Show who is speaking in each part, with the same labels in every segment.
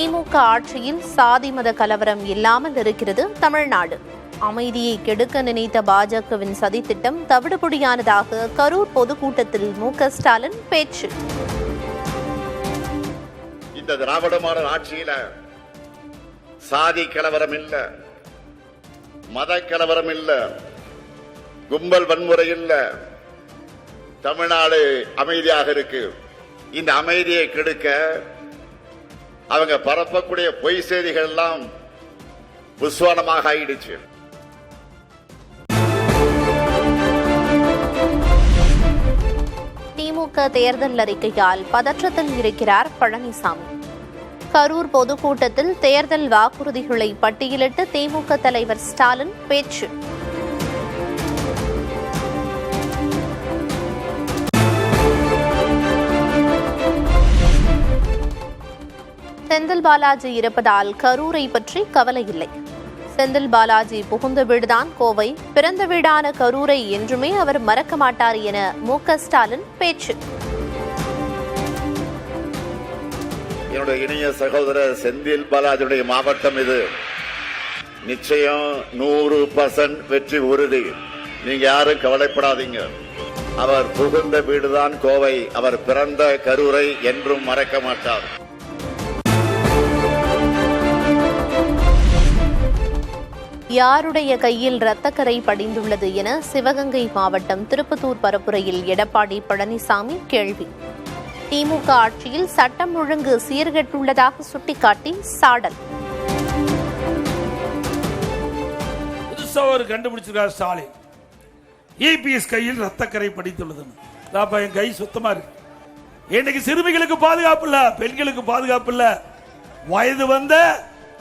Speaker 1: திமுக ஆட்சியில் சாதி மத கலவரம் இல்லாமல் இருக்கிறது தமிழ்நாடு. அமைதியை கெடுக்க நினைத்த பாஜகவின் சதித்திட்டம் தவிடுபொடியானதாக கரூர் பொதுக்கூட்டத்தில் மு.க.ஸ்டாலின் பேச்சு.
Speaker 2: இந்த திராவிட மாடல் ஆட்சியில சாதி கலவரம் இல்ல, மத கலவரம் இல்ல, கும்பல் வன்முறை இல்ல, தமிழ்நாடு அமைதியாக இருக்கு. இந்த அமைதியை கெடுக்க அவங்க பரப்பக்கூடிய பொய் செய்திகள் எல்லாம் புஸ்வானமாக ஆயிடுச்சு.
Speaker 1: திமுக தேர்தல் அறிக்கையால் பதற்றத்தில் இருக்கிறார் பழனிசாமி. கரூர் பொதுக்கூட்டத்தில் தேர்தல் வாக்குறுதிகளை பட்டியலிட்டு திமுக தலைவர் ஸ்டாலின் பேச்சு. செந்தில் பாலாஜி இருப்பதால் கரூரை பற்றி கவலை இல்லை. செந்தில் பாலாஜி புகுந்த வீடுதான் கோவை, பிறந்த வீடான கரூரை என்றுமே அவர் மறக்க மாட்டார் என மு.க.ஸ்டாலின் பேச்சு.
Speaker 2: என்னுடைய இணைய சகோதரர் செந்தில் பாலாஜியுடைய மாவட்டம் இது. நிச்சயம் 100% வெற்றி உறுதி. நீங்க யாரும் கவலைப்படாதீங்க. அவர் புகுந்த வீடுதான் கோவை, அவர் பிறந்த கரூரை என்றும் மறக்க மாட்டார்.
Speaker 1: யாருடைய கையில் இரத்தக்கரை படிந்துள்ளது என சிவகங்கை மாவட்டம் திருப்பத்தூர் பரப்புரையில் எடப்பாடி பழனிசாமி கேள்வி. திமுக ஆட்சியில் சட்டம் ஒழுங்கு சீர்கெட்டுள்ளதாக சுட்டிக்காட்டி சாடல்.
Speaker 3: புதுசா ஒரு கண்டுபிடிச்சிருக்கார் ஸ்டாலின், இபிஎஸ் கையில் ரத்தக்கரை படித்துள்ளது. என் கை சுத்தமா இருக்கு. இன்னைக்கு சிறுமிகளுக்கு பாதுகாப்பு இல்ல, பெண்களுக்கு பாதுகாப்பு இல்ல, வயது வந்த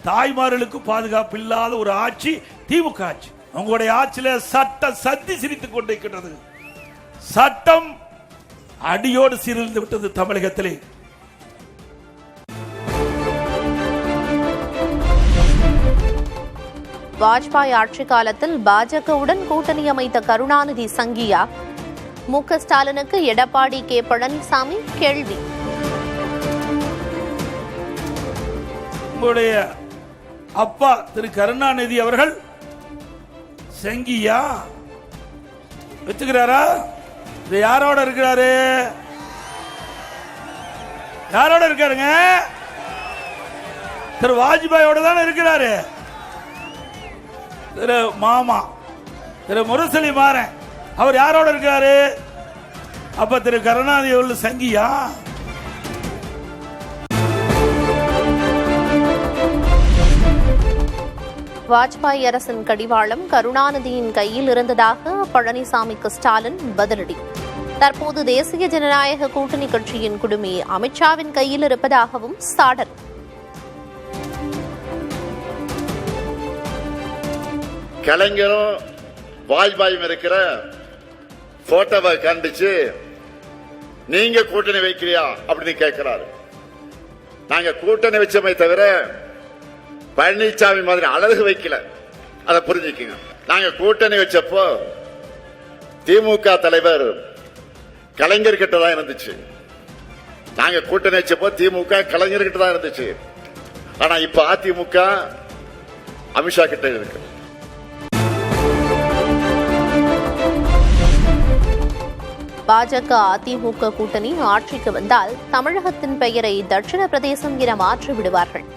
Speaker 3: தாய்மார்களுக்கு பாதுகாப்பு இல்லாத ஒரு ஆட்சி திமுக ஆட்சி. உங்களுடைய ஆட்சியில சட்டம் சத்தி சிரித்துக் கொண்டிருக்கிறது. சட்டம் அடியோடு சீரழிந்து விட்டது தமிழகத்திலே.
Speaker 1: வாஜ்பாய் ஆட்சி காலத்தில் பாஜகவுடன் கூட்டணி அமைத்த கருணாநிதி சங்கியா? மு.க.ஸ்டாலினுக்கு எடப்பாடி கே. பழனிசாமி கேள்வி.
Speaker 3: உங்களுடைய அப்பா திரு கருணாநிதி அவர்கள் சங்கியா வச்சுக்கிறாரா? இது யாரோட இருக்கிறாரு? யாரோட இருக்காருங்க? திரு வாஜ்பாயோட தானே இருக்கிறாரு. திரு மாமா திரு முரசொலி மாறன் அவர் யாரோட இருக்காரு? அப்ப திரு கருணாநிதி அவர்கள் சங்கியா?
Speaker 1: வாஜ்பாய் அரசின் கடிவாளம் கருணாநிதியின் கையில் இருந்ததாக பழனிசாமிக்கு ஸ்டாலின் பதிலடி. தற்போது தேசிய ஜனநாயக கூட்டணி கட்சியின் குடுமி அமித்ஷாவின் கையில் இருப்பதாகவும் சாடல்.
Speaker 2: கலைஞரும் வாஜ்பாயும் இருக்கிற போட்டோவை கண்டிச்சு நீங்க கூட்டணி வைக்கிறியா அப்படின்னு கேட்கிறாரு. நாங்க கூட்டணி வச்சமை தவிர பழனிசாமி மாதிரி அழகு வைக்கல, அதை புரிஞ்சுக்கங்க. நாங்க கூட்டணி வச்சப்போ திமுக தலைவர் கலைஞர் கிட்ட தான் இருந்துச்சு. நாங்க கூட்டணி வச்சப்போ திமுக கலைஞர் கிட்ட தான் இருந்துச்சு. ஆனா இப்ப அதிமுக அமித்ஷா கிட்ட இருக்கு.
Speaker 1: பாஜக அதிமுக கூட்டணி ஆட்சிக்கு வந்தால் தமிழகத்தின் பெயரை தட்சிண பிரதேசம் என மாற்றி விடுவார்கள்.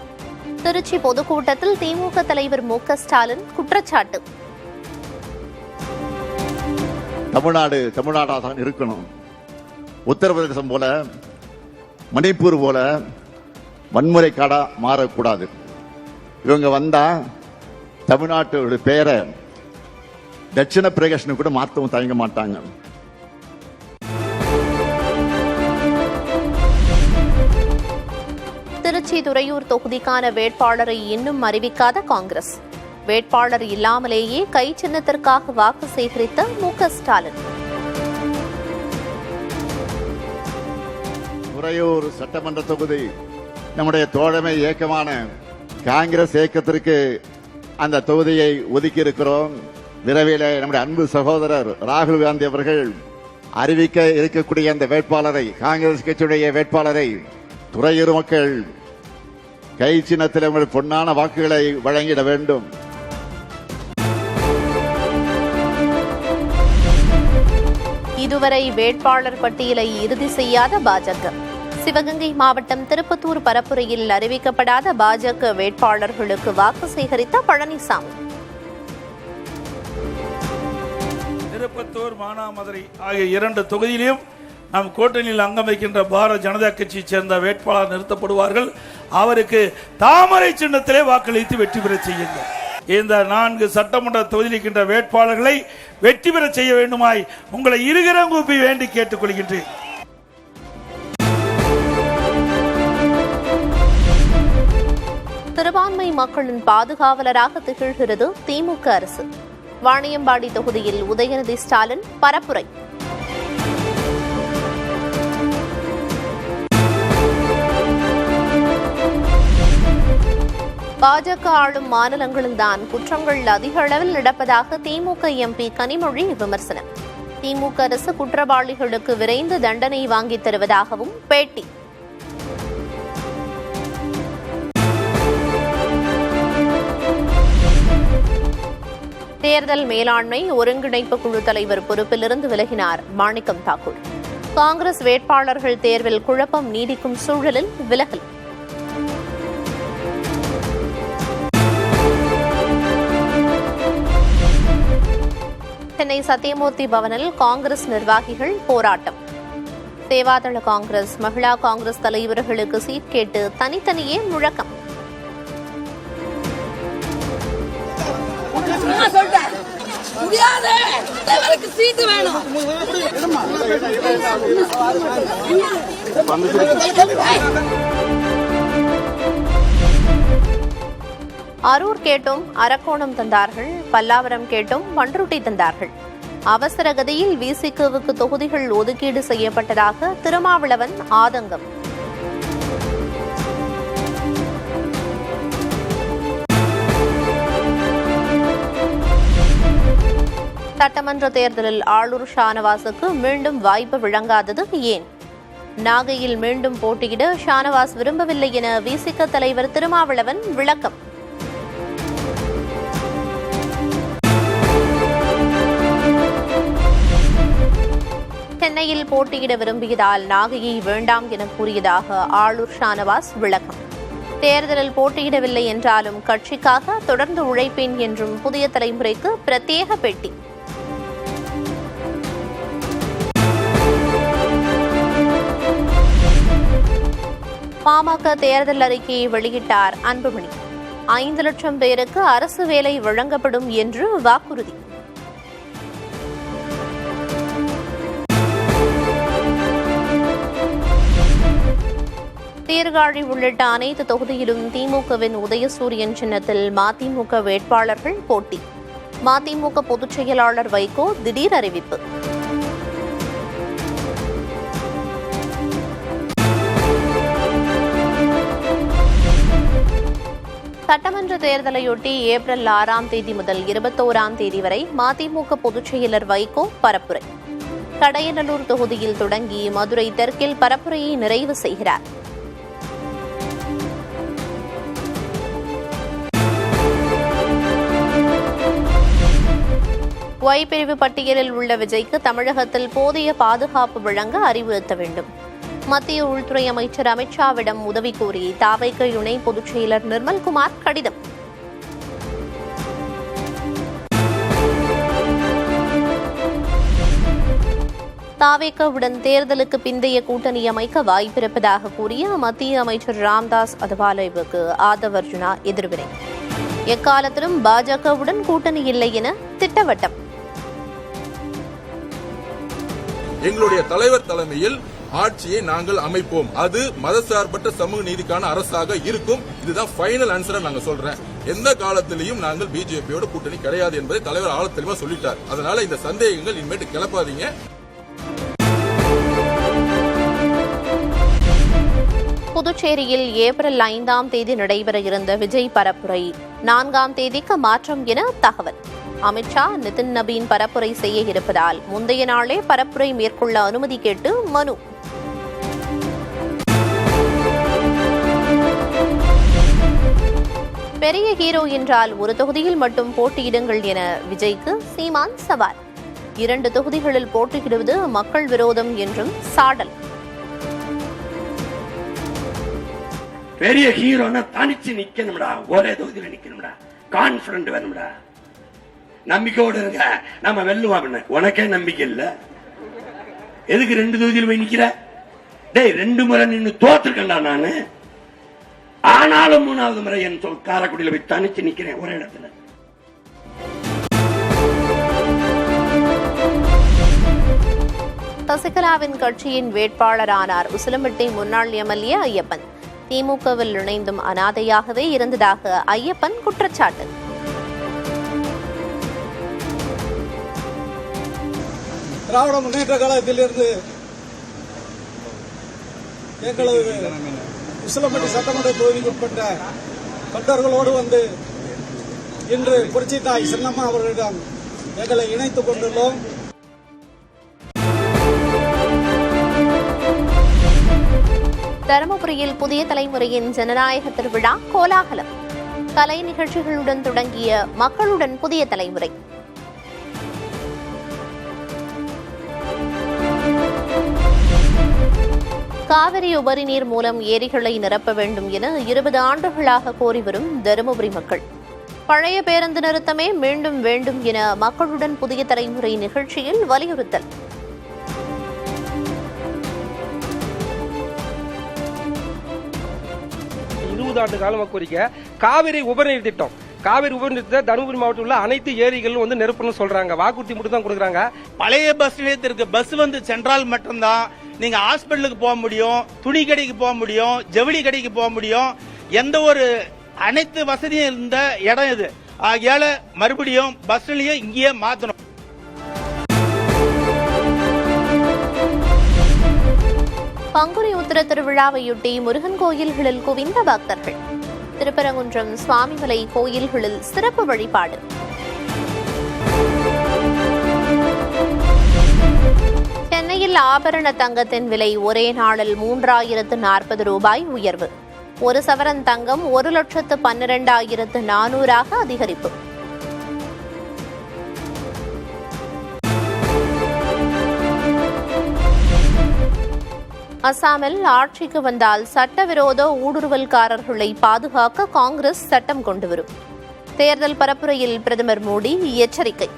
Speaker 1: திருச்சி பொதுக்கூட்டத்தில் திமுக தலைவர் மு.க.ஸ்டாலின் குற்றச்சாட்டு.
Speaker 2: தமிழ்நாடு தமிழ்நாடாக தான் இருக்கணும். உத்தரப்பிரதேசம் போல மணிப்பூர் போல வன்முறை காடா மாறக்கூடாது. இவங்க வந்தா தமிழ்நாட்டோட பேரை தட்சிண பிரதேசம் கூட மாற்றவும் தயங்க மாட்டாங்க.
Speaker 1: திருச்சி துறையூர் தொகுதிக்கான வேட்பாளரை இன்னும் அறிவிக்காத காங்கிரஸ். வேட்பாளர் இல்லாமலேயே கை சின்னத்திற்காக வாக்கு சேகரித்த மு.க.ஸ்டாலின்.
Speaker 2: துறையூர் சட்டமன்ற தொகுதி நம்முடைய தோழமை இயக்கமான காங்கிரஸ் இயக்கத்திற்கு அந்த தொகுதியை ஒதுக்கி இருக்கிறோம். விரைவில் நம்முடைய அன்பு சகோதரர் ராகுல் காந்தி அவர்கள் அறிவிக்க இருக்கக்கூடிய அந்த வேட்பாளரை, காங்கிரஸ் கட்சியுடைய வேட்பாளரை துறையூர் மக்கள் கை சின்னத்தில் உங்கள் பொன்னான வாக்குகளை வழங்கிட வேண்டும்.
Speaker 1: இதுவரை வேட்பாளர் பட்டியலை இறுதி செய்யாத பாஜக. சிவகங்கை மாவட்டம் திருப்பத்தூர் பரப்புரையில் அறிவிக்கப்படாத பாஜக வேட்பாளர்களுக்கு வாக்கு சேகரித்த பழனிசாமி.
Speaker 3: திருப்பத்தூர், மானாமதுரை ஆகிய 2 தொகுதியிலும் நம் கூட்டணியில் அங்கம் வைக்கின்ற பாரதிய ஜனதா கட்சியைச் சேர்ந்த வேட்பாளர் நிறுத்தப்படுவார்கள். அவருக்கு தாமரை சின்னத்திலே வாக்களித்து வெற்றி பெற செய்யுங்கள். இந்த 4 சட்டமன்ற தொகுதியில் இருக்கின்ற வேட்பாளர்களை வெற்றி பெற செய்ய வேண்டுமாய் உங்களை இருகரம் கூப்பி வேண்டி கேட்டுக் கொள்கின்றேன்.
Speaker 1: சிறுபான்மை மக்களின் பாதுகாவலராக திகழ்கிறது திமுக அரசு. வாணியம்பாடி தொகுதியில் உதயநிதி ஸ்டாலின் பரப்புரை. பாஜக ஆளும் மாநிலங்களில்தான் குற்றங்கள் அதிக அளவில் நடப்பதாக திமுக எம்பி கனிமொழி விமர்சனம். திமுக அரசு குற்றவாளிகளுக்கு விரைந்து தண்டனை வாங்கித் தருவதாகவும் பேட்டி. தேர்தல் மேலாண்மை ஒருங்கிணைப்பு குழு தலைவர் பொறுப்பிலிருந்து விலகினார் மாணிக்கம் தாக்கூர். காங்கிரஸ் வேட்பாளர்கள் தேர்வில் குழப்பம் நீடிக்கும் சூழலில் விலகல். சென்னை சத்தியமூர்த்தி பவனில் காங்கிரஸ் நிர்வாகிகள் போராட்டம். சேவாதள காங்கிரஸ், மகிழா காங்கிரஸ் தலைவர்களுக்கு சீட் கேட்டு தனித்தனியே முழக்கம். அரூர் கேட்டும் அரக்கோணம் தந்தார்கள், பல்லாவரம் கேட்டும் பன்ருட்டி தந்தார்கள். அவசர கதியில் விசிகவுக்கு தொகுதிகள் ஒதுக்கீடு செய்யப்பட்டதாக திருமாவளவன் ஆதங்கம். சட்டமன்ற தேர்தலில் ஆளூர் ஷானவாசுக்கு மீண்டும் வாய்ப்பு வழங்காதது ஏன்? நாகையில் மீண்டும் போட்டியிட ஷானவாஸ் விரும்பவில்லை என விசிக தலைவர் திருமாவளவன் விளக்கம். சென்னையில் போட்டியிட விரும்பியதால் நாகையை வேண்டாம் என கூறியதாக ஆளூர் ஷானவாஸ் விளக்கம். தேர்தலில் போட்டியிடவில்லை என்றாலும் கட்சிக்காக தொடர்ந்து உழைப்பேன் என்றும் புதிய தலைமுறைக்கு பிரத்யேக பேட்டி. பாமக தேர்தல் அறிக்கையை வெளியிட்டார் அன்புமணி. 5 லட்சம் பேருக்கு அரசு வேலை வழங்கப்படும் என்று வாக்குறுதி. சீர்காழி உள்ளிட்ட அனைத்து தொகுதியிலும் திமுகவின் உதயசூரியன் சின்னத்தில் மதிமுக வேட்பாளர்கள் போட்டி. மதிமுக பொதுச் செயலாளர் வைகோ திடீர் அறிவிப்பு. சட்டமன்ற தேர்தலையொட்டி ஏப்ரல் 6ஆம் தேதி முதல் 21ஆம் தேதி வரை மதிமுக பொதுச் செயலர் வைகோ பரப்புரை. கடையநல்லூர் தொகுதியில் தொடங்கி மதுரை தெற்கில் பரப்புரையை நிறைவு செய்கிறார். ஒய் பிரிவு பட்டியலில் உள்ள விஜய்க்கு தமிழகத்தில் போதிய பாதுகாப்பு வழங்க அறிவுறுத்த வேண்டும். மத்திய உள்துறை அமைச்சர் அமித்ஷாவிடம் உதவி கோரி தாவைக்க இணை பொதுச் செயலர் நிர்மல்குமார் கடிதம். தாவேக்கவுடன் தேர்தலுக்கு பிந்தைய கூட்டணி அமைக்க வாய்ப்பிருப்பதாக கூறிய மத்திய அமைச்சர் ராம்தாஸ் அதவாலேவுக்கு ஆதவ் அர்ஜுனா எதிர்வினை. எக்காலத்திலும் பாஜகவுடன் கூட்டணி இல்லை என திட்டவட்டம்.
Speaker 4: எங்களுடைய தலைவர் தலைமையில் ஆட்சியை நாங்கள் அமைப்போம். அது மதசார்பற்ற சமூக நீதிக்கான அரசாக இருக்கும். இதுதான் ஃபைனல் ஆன்சரா நாங்க சொல்றேன். எந்த காலத்திலையும் நாங்கள் பிஜேபியோட கூட்டணி கிடையாது என்பதை தலைவர் ஆள தெளிவா சொல்லிட்டார். அதனால இந்த சந்தேகங்கள் இனிமேட்டு கிளப்பாதீங்க.
Speaker 1: புதுச்சேரியில் ஏப்ரல் 5ஆம் தேதி நடைபெற இருந்த விஜய் பரப்புரை 4ஆம் தேதிக்கு மாற்றம் என தகவல். அமித்ஷா, நிதின் நபீன் பரப்புரை செய்ய இருப்பதால் முந்தைய நாளே பரப்புரை மேற்கொள்ள அனுமதி கேட்டு மனு. பெரிய ஹீரோ என்றால் ஒரு தொகுதியில் மட்டும் போட்டியிடுங்கள் என விஜய்க்கு சீமான் சவால். 2 தொகுதிகளில் போட்டியிடுவது மக்கள் விரோதம் என்றும் சாடல்.
Speaker 5: பெரிய ஹீரோனா தனிச்சு நிக்கணும்டா, ஒரே தொகுதியில நிக்கணும்டா, கான்பிடன்ட் வேணும்டா, நம்பிக்கையோடு இருக்க நம்ம வெல்லுவோம். உனக்கே நம்பிக்கை இல்ல, எதுக்கு 2 தொகுதியில் போய் நிக்கிற? டேய் 2 முறை நின்று தோத்துருக்கேன்டா நானு, ஆனாலும் 3வது முறை என் சொல் காரைக்குடியில போய் தனிச்சு நிக்கிறேன் ஒரே இடத்துல.
Speaker 1: சசிகலாவின் கட்சியின் வேட்பாளரானார் உசிலம்பட்டி முன்னாள் எம்எல்ஏ ஐயப்பன். திமுகவில் இணைந்தும் அனாதையாகவே இருந்ததாக ஐயப்பன் குற்றச்சாட்டு.
Speaker 6: திராவிட முன்னேற்ற கழகத்திலிருந்து எங்களது உசிலம்பட்டி சட்டமன்ற தொகுதிக்குட்பட்ட தொண்டர்களோடு வந்து இன்று புரட்சி தாய் சின்னம்மா அவர்களிடம் எங்களை இணைத்துக் கொண்டுள்ளோம்.
Speaker 1: தருமபுரியில் புதிய தலைமுறையின் ஜனநாயக திருவிழா கோலாகலம். கலை நிகழ்ச்சிகளுடன் தொடங்கிய மக்களுடன் புதிய தலைமுறை. காவிரி உபரி நீர் மூலம் ஏரிகளை நிரப்ப வேண்டும் என 20 ஆண்டுகளாக கோரி வரும் தருமபுரி மக்கள். பழைய பேருந்து நிறுத்தமே மீண்டும் வேண்டும் என மக்களுடன் புதிய தலைமுறை நிகழ்ச்சியில் வலியுறுத்தல்.
Speaker 7: ஆண்டு காலமாக கோரிக்கை காவிரி உபரிநீர் திட்டம். காவிரி உபரிநீர் திட்டம் தருமபுரி மாவட்டத்தில் உள்ள அனைத்து ஏரிகளும் வந்து நிரப்பணும்னு சொல்றாங்க. வாக்குறுதி மட்டும் தான் கொடுக்குறாங்க.
Speaker 8: பழைய பஸ் நிலையத்திற்கு பஸ் வந்து சென்றால் மட்டும்தான் நீங்க ஹாஸ்பிட்டலுக்கு போக முடியும், துணி கடைக்கு போக முடியும், ஜவுளி கடைக்கு போக முடியும். எந்த ஒரு அனைத்து வசதியும் இருந்த இடம் இது. ஆகையால மறுபடியும் பஸ் நிலையம் இங்கேயே மாத்தணும்.
Speaker 1: பங்குனி உத்திர திருவிழாவையொட்டி முருகன் கோயில்களில் குவிந்த பக்தர்கள். திருப்பரங்குன்றம் சுவாமிமலை கோயில்களில் சிறப்பு வழிபாடு. சென்னையில் ஆபரண தங்கத்தின் விலை ஒரே நாளில் 3040 ரூபாய் உயர்வு. 1 சவரன் தங்கம் 1,12,400 அதிகரிப்பு. அசாமில் ஆட்சிக்கு வந்தால் சட்டவிரோத ஊடுருவல்காரர்களை பாதுகாக்க காங்கிரஸ் சட்டம் கொண்டுவரும். தேர்தல் பரப்புரையில் பிரதமர் மோடி எச்சரிக்கை.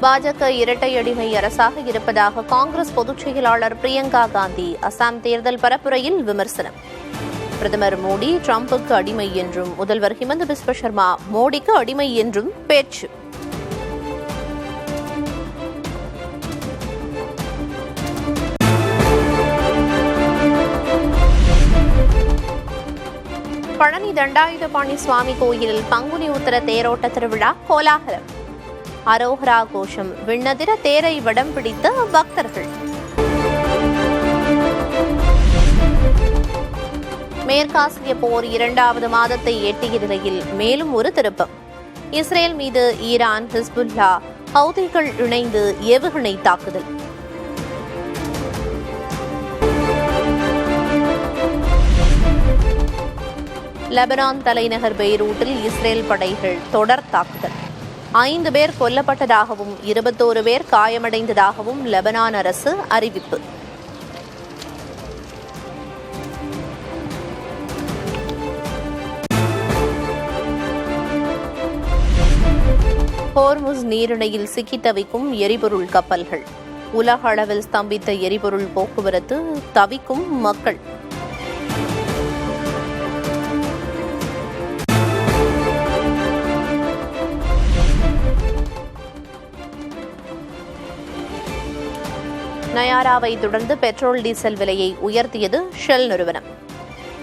Speaker 1: பாஜக இரட்டை அடிமை அரசாக இருப்பதாக காங்கிரஸ் பொதுச் செயலாளர் பிரியங்கா காந்தி அசாம் தேர்தல் பரப்புரையில் விமர்சனம். பிரதமர் மோடி டிரம்புக்கு அடிமை என்றும் முதல்வர் ஹிமந்த பிஸ்வ சர்மா மோடிக்கு அடிமை என்றும் பேச்சு. பழனி தண்டாயுதபாணி சுவாமி கோயிலில் பங்குனி உத்திர தேரோட்ட திருவிழா கோலாகலம். அரோகரா கோஷம் விண்ணதிர தேரை வடம் பிடித்த பக்தர்கள். மேற்காசிய போர் 2வது மாதத்தை எட்டிய நிலையில் மேலும் ஒரு திருப்பம். இஸ்ரேல் மீது ஈரான், ஹிஸ்புல்லா, ஹவுதிகள் இணைந்து ஏவுகணை தாக்குதல். லெபனான் தலைநகர் பெய்ரூட்டில் இஸ்ரேல் படைகள் தொடர் தாக்குதல். 5 பேர் கொல்லப்பட்டதாகவும் 21 பேர் காயமடைந்ததாகவும் லெபனான் அரசு அறிவிப்பு. ஹோர்முஸ் நீரிணையில் சிக்கி தவிக்கும் எரிபொருள் கப்பல்கள். உலக அளவில் ஸ்தம்பித்த எரிபொருள் போக்குவரத்து, தவிக்கும் மக்கள். நயாராவை தொடர்ந்து பெட்ரோல் டீசல் விலையை உயர்த்தியது ஷெல் நிறுவனம்.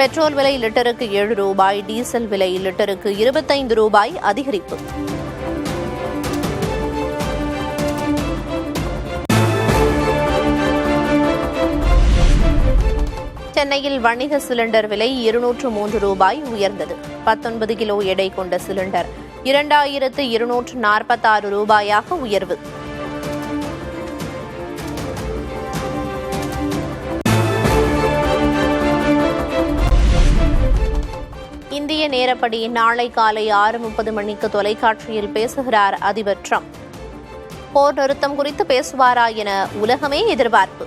Speaker 1: பெட்ரோல் விலை லிட்டருக்கு 7 ரூபாய், டீசல் விலை லிட்டருக்கு 25 ரூபாய் அதிகரிப்பு. சென்னையில் வணிக சிலிண்டர் விலை 203 ரூபாய் உயர்ந்தது. 19 கிலோ எடை கொண்ட சிலிண்டர் 2246 ரூபாயாக உயர்வு. நேரப்படி நாளை காலை 6:30 மணிக்கு தொலைக்காட்சியில் பேசுகிறார் அதிபர் ட்ரம்ப். போர் நிறுத்தம் குறித்து பேசுவாரா என உலகமே எதிர்பார்ப்பு.